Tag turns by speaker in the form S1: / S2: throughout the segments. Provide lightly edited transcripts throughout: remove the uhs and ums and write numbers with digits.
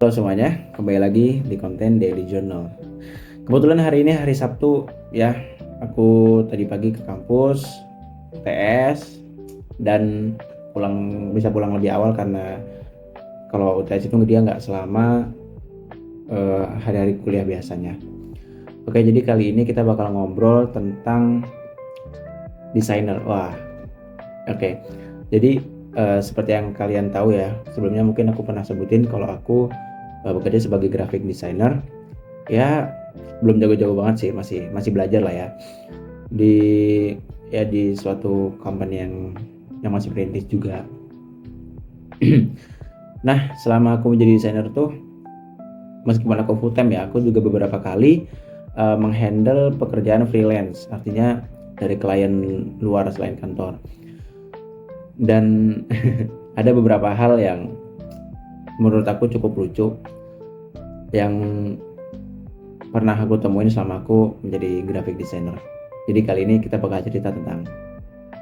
S1: Halo semuanya, kembali lagi di konten Daily Journal. Kebetulan hari ini hari Sabtu ya, aku tadi pagi ke kampus, UTS, dan bisa pulang lebih awal karena kalau UTS itu dia nggak selama hari-hari kuliah biasanya. Oke, jadi kali ini kita bakal ngobrol tentang desainer. Wah, oke. Jadi seperti yang kalian tahu ya, sebelumnya mungkin aku pernah sebutin kalau aku bekerja sebagai graphic designer. Ya belum jago-jago banget sih, masih belajar lah ya di di suatu company yang masih perintis juga. Nah, selama aku menjadi desainer tuh, meskipun aku full time ya, aku juga beberapa kali menghandle pekerjaan freelance, artinya dari klien luar selain kantor. Dan ada beberapa hal yang menurut aku cukup lucu yang pernah aku temuin selama aku menjadi graphic designer. Jadi kali ini kita bakal cerita tentang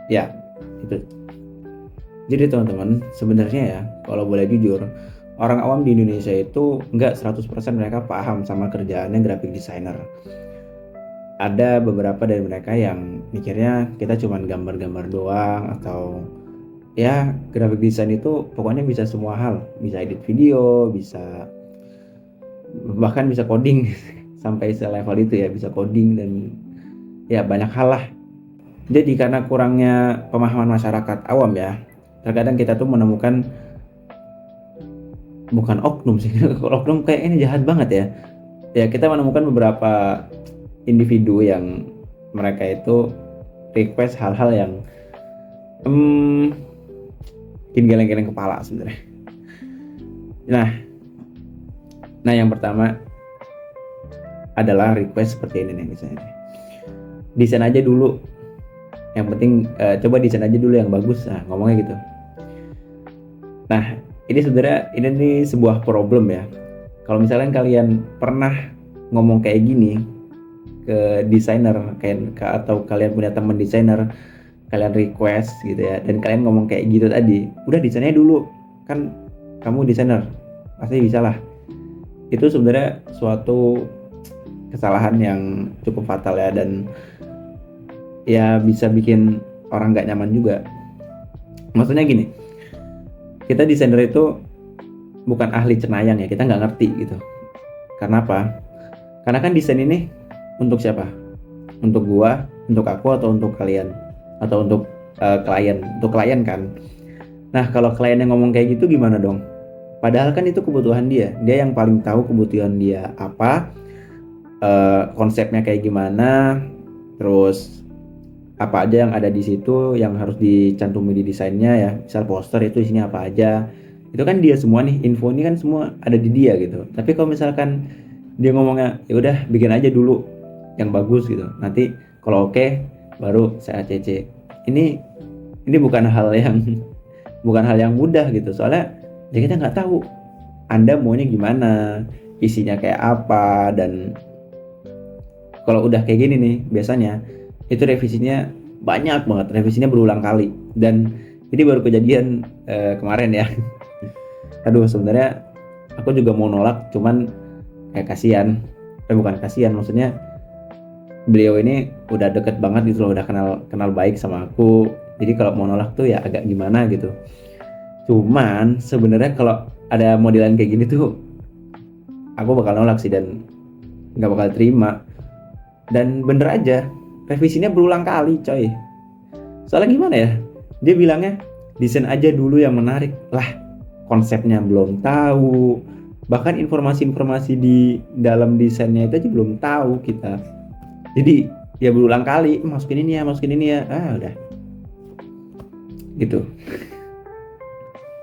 S1: itu. Jadi teman-teman, sebenarnya ya, kalau boleh jujur, orang awam di Indonesia itu nggak 100% mereka paham sama kerjaannya graphic designer. Ada beberapa dari mereka yang mikirnya kita cuma gambar-gambar doang, atau ya graphic design itu pokoknya bisa semua hal, bisa edit video, bahkan bisa coding sampai selevel itu ya, bisa coding dan ya banyak hal lah. Jadi karena kurangnya pemahaman masyarakat awam ya, terkadang kita tuh menemukan, bukan oknum sih, kalau oknum kayak ini jahat banget ya. Ya kita menemukan beberapa individu yang mereka itu request hal-hal yang bikin geleng-geleng kepala sebenarnya. Nah, yang pertama adalah request seperti ini nih misalnya. Desain aja dulu. Yang penting coba desain aja dulu yang bagus. Nah, ngomongnya gitu. Nah, ini sebenarnya ini sebuah problem ya. Kalau misalnya kalian pernah ngomong kayak gini ke desainer, atau kalian punya teman desainer, kalian request gitu ya, dan kalian ngomong kayak gitu tadi, udah desainnya dulu, kan kamu desainer, pasti bisa lah. Itu sebenarnya suatu kesalahan yang cukup fatal ya, dan ya bisa bikin orang nggak nyaman juga. Maksudnya gini, kita desainer itu bukan ahli cenayang ya, kita nggak ngerti gitu. Karena apa? Karena kan desain ini untuk siapa? Untuk gua, untuk aku, atau untuk kalian, atau untuk klien? Untuk klien kan. Nah, kalau kliennya ngomong kayak gitu gimana dong? Padahal kan itu kebutuhan dia yang paling tahu kebutuhan dia apa, konsepnya kayak gimana, terus apa aja yang ada di situ yang harus dicantumi di desainnya ya. Misal poster itu isinya apa aja, itu kan dia semua nih, info ini kan semua ada di dia gitu. Tapi kalau misalkan dia ngomongnya ya udah bikin aja dulu yang bagus gitu, nanti kalau oke baru saya ACC. Ini bukan hal yang mudah gitu, soalnya ya kita nggak tahu Anda maunya gimana, isinya kayak apa. Dan kalau udah kayak gini nih, biasanya itu revisinya banyak banget, revisinya berulang kali. Dan ini baru kejadian kemarin ya. Aduh, sebenarnya aku juga mau nolak, cuman kayak kasihan. Bukan kasihan, maksudnya beliau ini udah deket banget gitu loh, udah kenal baik sama aku. Jadi kalau mau nolak tuh ya agak gimana gitu. Cuman sebenarnya kalau ada modelan kayak gini tuh aku bakal nolak sih, dan nggak bakal terima. Dan bener aja, revisinya berulang kali coy. Soalnya gimana ya, dia bilangnya desain aja dulu yang menarik lah, konsepnya belum tahu, bahkan informasi-informasi di dalam desainnya itu aja belum tahu kita. Jadi ya berulang kali, masukin ini ya, udah gitu.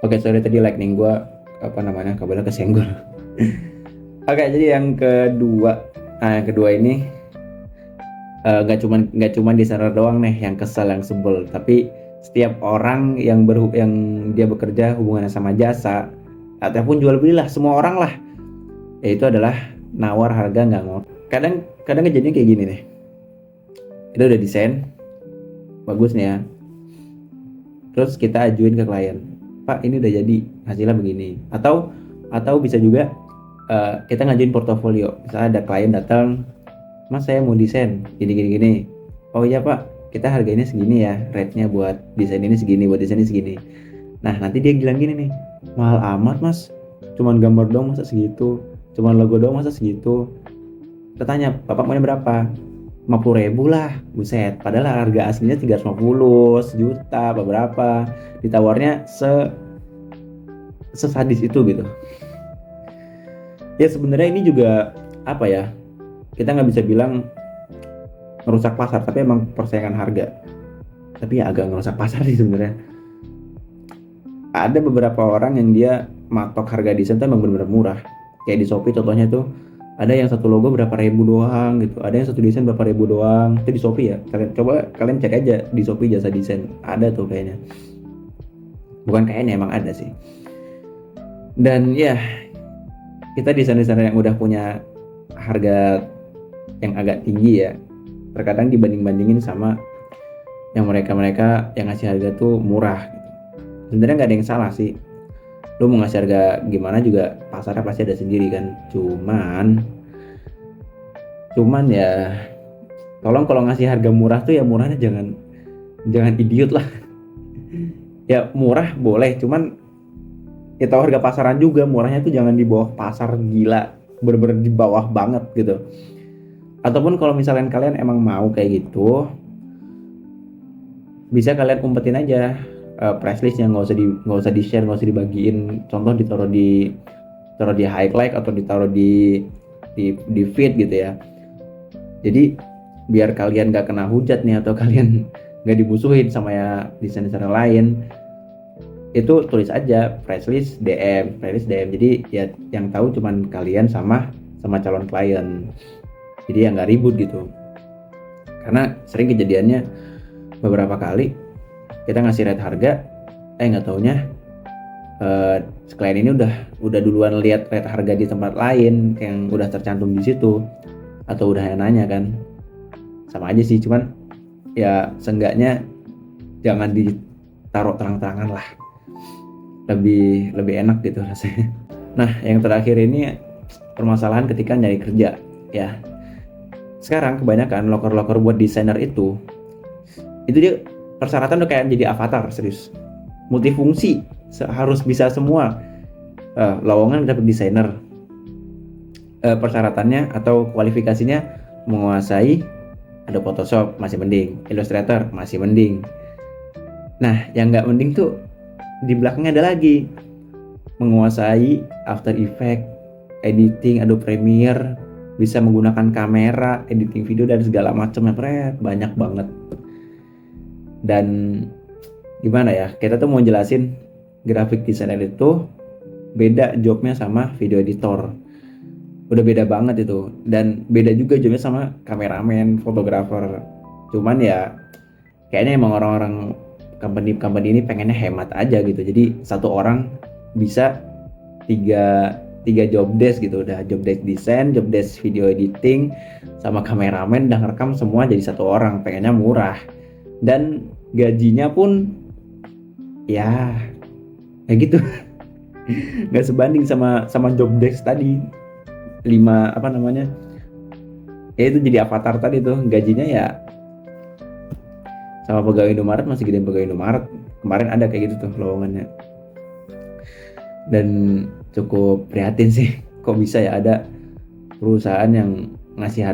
S1: Oke, sorry tadi lightning gue kabarnya kesenggol. Oke, jadi yang kedua ini nggak cuman desainer doang nih yang kesal, yang sebel, tapi setiap orang yang dia bekerja hubungannya sama jasa ataupun jual beli lah, semua orang lah, yaitu adalah nawar harga nggak ngotot. Kadang kejadian kayak gini nih, kita udah desain bagus nih ya, terus kita ajuin ke klien, Pak ini udah jadi, hasilnya begini. Atau bisa juga kita ngajuin portofolio. Misalnya ada klien datang, Mas saya mau desain gini. Oh iya Pak, kita harganya segini ya, rate-nya buat desain ini segini, buat desain ini segini. Nah nanti dia bilang gini nih, mahal amat Mas, cuman gambar doang masa segitu, cuman logo doang masa segitu. Kita tanya, Bapak maunya berapa? 50.000 lah, buset. Padahal harga aslinya 350, sejuta, beberapa. Ditawarnya sesadis itu gitu. Ya sebenarnya ini juga apa ya? Kita nggak bisa bilang ngerusak pasar, tapi emang persaingan harga. Tapi ya agak ngerusak pasar sih sebenarnya. Ada beberapa orang yang dia matok harga desain tuh emang benar-benar murah. Kayak di Shopee contohnya tuh ada yang satu logo berapa ribu doang gitu, ada yang satu desain berapa ribu doang. Itu di Shopee ya. Kalian cek aja di Shopee jasa desain, ada tuh kayaknya. Bukan kayaknya, emang ada sih. Dan ya kita desainer-desainer yang udah punya harga yang agak tinggi ya, terkadang dibanding-bandingin sama yang mereka yang ngasih harga tuh murah gitu. Sebenarnya nggak ada yang salah sih, lu mau ngasih harga gimana juga pasarnya pasti ada sendiri kan. Cuman ya tolong kalau ngasih harga murah tuh ya murahnya jangan idiot lah. Ya murah boleh, cuman ya tahu harga pasaran juga, murahnya tuh jangan di bawah pasar gila, bener-bener di bawah banget gitu. Ataupun kalau misalnya kalian emang mau kayak gitu, bisa kalian umpetin aja price listnya, nggak usah di share, nggak usah dibagiin. Contoh taruh di highlight atau ditaruh di feed gitu ya. Jadi biar kalian nggak kena hujat nih, atau kalian nggak dibusuhin sama ya desainer lain, itu tulis aja price list DM. Jadi ya yang tahu cuman kalian sama calon klien. Jadi ya nggak ribut gitu. Karena sering kejadiannya beberapa kali kita ngasih rate harga, nggak taunya klien ini udah duluan lihat rate harga di tempat lain yang udah tercantum di situ, atau udah nanya kan. Sama aja sih, cuman ya seenggaknya jangan ditaruh terang-terangan lah, lebih enak gitu rasanya. Nah yang terakhir ini permasalahan ketika nyari kerja ya. Sekarang kebanyakan loker buat desainer itu dia persyaratan udah kayak jadi avatar, serius, multifungsi, harus bisa semua. Lowongan dapet desainer, persyaratannya atau kualifikasinya menguasai ada Photoshop masih mending, Illustrator masih mending. Nah yang nggak mending tuh di belakangnya ada lagi, menguasai After Effects, editing, Adobe Premiere, bisa menggunakan kamera, editing video dan segala macamnya, banyak banget. Dan gimana ya, kita tuh mau jelasin graphic designer itu beda jobnya sama video editor, udah beda banget itu. Dan beda juga jobnya sama kameramen, fotografer. Cuman ya kayaknya emang orang-orang company ini pengennya hemat aja gitu. Jadi satu orang bisa tiga job desk gitu, udah job desk desain, job desk video editing, sama kameramen, udah ngerekam semua jadi satu orang. Pengennya murah dan gajinya pun ya kayak gitu. Nggak sebanding sama job desk tadi 5 ya itu jadi avatar tadi tuh, gajinya ya sama pegawai Indomaret masih gedein pegawai Indomaret. Kemarin ada kayak gitu tuh lowongannya, dan cukup prihatin sih. Kok bisa ya ada perusahaan yang ngasih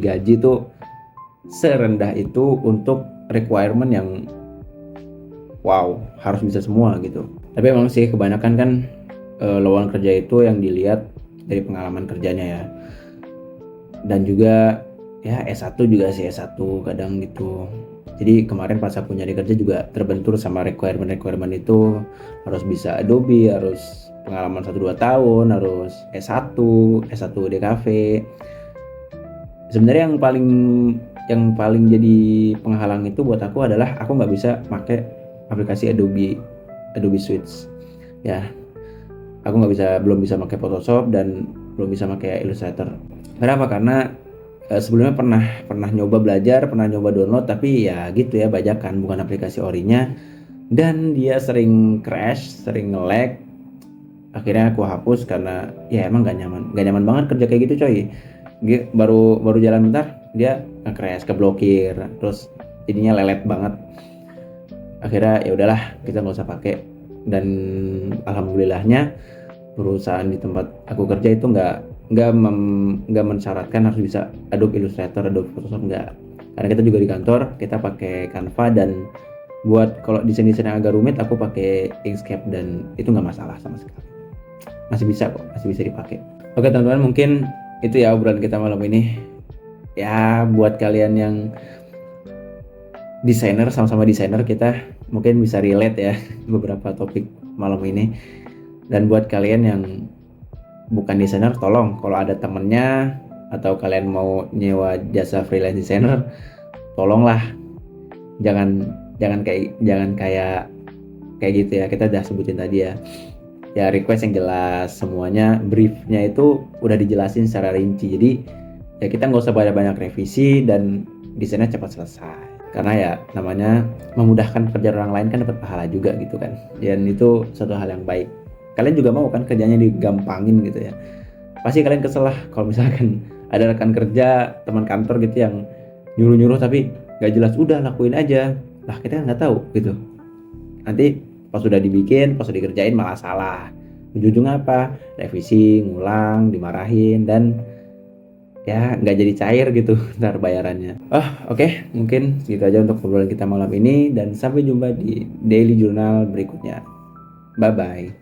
S1: gaji tuh serendah itu untuk requirement yang wow, harus bisa semua gitu. Tapi emang sih kebanyakan kan lowongan kerja itu yang dilihat dari pengalaman kerjanya ya. Dan juga ya S1 juga sih, S1 kadang gitu. Jadi kemarin pas aku nyari kerja juga terbentur sama requirement itu, harus bisa Adobe, harus pengalaman 1-2 tahun, harus S1 DKV. Sebenarnya yang paling jadi penghalang itu buat aku adalah aku nggak bisa pakai aplikasi Adobe Suite ya. Aku belum bisa pakai Photoshop dan belum bisa pakai Illustrator. Kenapa? Karena sebelumnya pernah nyoba belajar, pernah nyoba download, tapi ya gitu ya, bajakan, bukan aplikasi orinya, dan dia sering crash, sering nge-lag. akhirnya aku hapus karena ya emang gak nyaman banget kerja kayak gitu coy. Baru jalan bentar dia nge-crash, keblokir, terus jadinya lelet banget. Akhirnya ya udahlah, kita nggak usah pakai. Dan alhamdulillahnya perusahaan di tempat aku kerja itu nggak mensyaratkan harus bisa Adobe Illustrator, Adobe Photoshop, nggak. Karena kita juga di kantor kita pakai Canva, dan buat kalau desain-desain yang agak rumit aku pakai Inkscape, dan itu nggak masalah sama sekali. Masih bisa kok, masih bisa dipakai. Oke teman-teman, mungkin itu ya obrolan kita malam ini. Ya buat kalian yang desainer, sama-sama desainer, kita mungkin bisa relate ya beberapa topik malam ini. Dan buat kalian yang bukan desainer, tolong kalau ada temennya atau kalian mau nyewa jasa freelance designer, tolonglah jangan kayak gitu ya. Kita udah sebutin tadi ya request yang jelas, semuanya briefnya itu udah dijelasin secara rinci. Jadi ya kita nggak usah banyak revisi dan desainnya cepat selesai. Karena ya namanya memudahkan pekerjaan orang lain kan dapat pahala juga gitu kan. Dan itu suatu hal yang baik. Kalian juga mau kan kerjanya digampangin gitu ya. Pasti kalian kesel lah kalau misalkan ada rekan kerja, teman kantor gitu yang nyuruh-nyuruh tapi gak jelas, udah lakuin aja. Lah kita kan nggak tahu gitu. Nanti pas sudah dibikin, pas sudah dikerjain malah salah. Ujung-ujungnya apa? Revisi, ngulang, dimarahin, dan ya nggak jadi cair gitu ntar bayarannya. Oke. Mungkin segitu aja untuk obrolan kita malam ini, dan sampai jumpa di daily journal berikutnya. Bye bye.